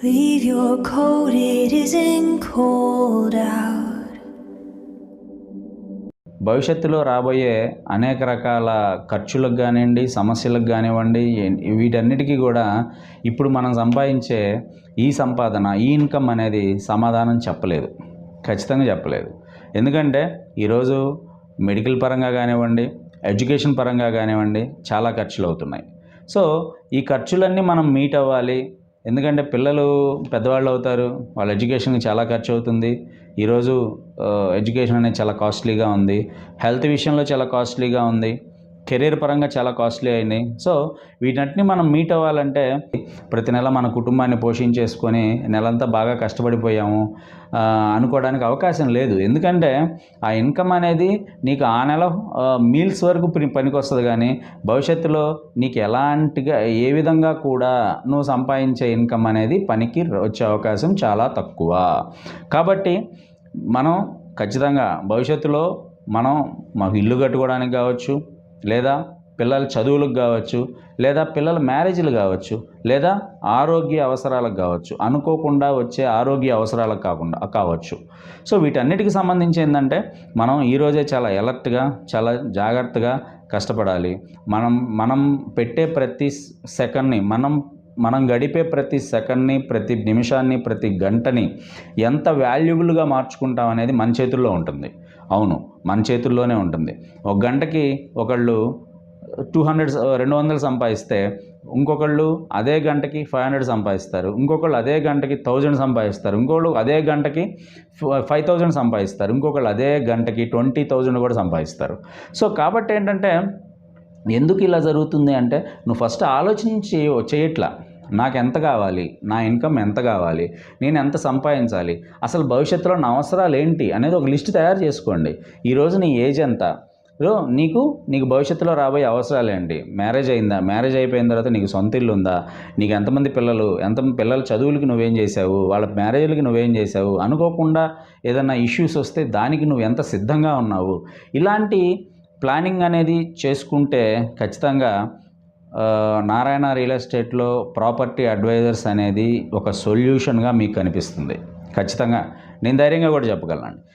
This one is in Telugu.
Leave your coat, it isn't cold out. భవిష్యత్తులో రాబోయే అనేక రకాల ఖర్చులకు కానివ్వండి, సమస్యలకు కానివ్వండి, వీటన్నిటికీ కూడా ఇప్పుడు మనం సంపాదించే ఈ సంపాదన, ఈ ఇన్కమ్ అనేది సమాధానం చెప్పలేదు, ఖచ్చితంగా చెప్పలేదు. ఎందుకంటే ఈరోజు మెడికల్ పరంగా కానివ్వండి, ఎడ్యుకేషన్ పరంగా కానివ్వండి చాలా ఖర్చులు అవుతున్నాయి. సో ఈ ఖర్చులన్నీ మనం మీట్ అవ్వాలి. ఎందుకంటే పిల్లలు పెద్దవాళ్ళు అవుతారు, వాళ్ళ ఎడ్యుకేషన్కి చాలా ఖర్చు అవుతుంది. ఈరోజు ఎడ్యుకేషన్ అనేది చాలా కాస్ట్లీగా ఉంది, హెల్త్ విషయంలో చాలా కాస్ట్లీగా ఉంది, కెరీర్ పరంగా చాలా కాస్ట్లీ అయినాయి. సో వీటన్నిటిని మనం మీట్ అవ్వాలంటే ప్రతి నెల మన కుటుంబాన్ని పోషించేసుకొని నెలంతా బాగా కష్టపడిపోయాము అనుకోవడానికి అవకాశం లేదు. ఎందుకంటే ఆ ఇన్కమ్ అనేది నీకు ఆ నెల మీల్స్ వరకు పనికొస్తుంది, కానీ భవిష్యత్తులో నీకు ఎలాంటిగా ఏ విధంగా కూడా నువ్వు సంపాదించే ఇన్కమ్ అనేది పనికి వచ్చే అవకాశం చాలా తక్కువ. కాబట్టి మనం ఖచ్చితంగా భవిష్యత్తులో మనం మాకు ఇల్లు కట్టుకోవడానికి కావచ్చు, లేదా పిల్లల చదువులకు కావచ్చు, లేదా పిల్లల మ్యారేజ్లు కావచ్చు, లేదా ఆరోగ్య అవసరాలకు కావచ్చు, అనుకోకుండా వచ్చే ఆరోగ్య అవసరాలకు కావచ్చు. సో వీటన్నిటికి సంబంధించి ఏంటంటే మనం ఈరోజే చాలా అలర్ట్గా, చాలా జాగ్రత్తగా కష్టపడాలి. మనం పెట్టే ప్రతి సెకండ్ని, మనం గడిపే ప్రతి సెకండ్ని, ప్రతి నిమిషాన్ని, ప్రతి గంటని ఎంత వాల్యుబుల్గా మార్చుకుంటాం అనేది మన చేతుల్లో ఉంటుంది. అవును, మన చేతుల్లోనే ఉంటుంది. ఒక గంటకి ఒకళ్ళు 200 సంపాదిస్తే ఇంకొకళ్ళు అదే గంటకి 500 సంపాదిస్తారు, ఇంకొకళ్ళు అదే గంటకి 1000 సంపాదిస్తారు, ఇంకొకళ్ళు అదే గంటకి 5000 సంపాదిస్తారు, ఇంకొకళ్ళు అదే గంటకి 20,000 కూడా సంపాదిస్తారు. సో కాబట్టి ఏంటంటే ఎందుకు ఇలా జరుగుతుంది అంటే నువ్వు ఫస్ట్ ఆలోచించి చేయట్లా, నాకు ఎంత కావాలి, నా ఇన్కమ్ ఎంత కావాలి, నేను ఎంత సంపాదించాలి, అసలు భవిష్యత్తులో నా అవసరాలు ఏంటి అనేది ఒక లిస్ట్ తయారు చేసుకోండి. ఈరోజు నీ ఏజ్ ఎంత, నీకు భవిష్యత్తులో రాబోయే అవసరాలు ఏంటి, మ్యారేజ్ అయిందా, మ్యారేజ్ అయిపోయిన తర్వాత నీకు సొంత ఇల్లు ఉందా, నీకు ఎంతమంది పిల్లల చదువులకి నువ్వేం చేసావు, వాళ్ళ మ్యారేజ్లకి నువ్వేం చేసావు, అనుకోకుండా ఏదైనా ఇష్యూస్ వస్తే దానికి నువ్వు ఎంత సిద్ధంగా ఉన్నావు, ఇలాంటి ప్లానింగ్ అనేది చేసుకుంటే ఖచ్చితంగా నారాయణ రియల్ ఎస్టేట్లో ప్రాపర్టీ అడ్వైజర్స్ అనేది ఒక సొల్యూషన్గా మీకు కనిపిస్తుంది. ఖచ్చితంగా నేను ధైర్యంగా కూడా చెప్పగలను.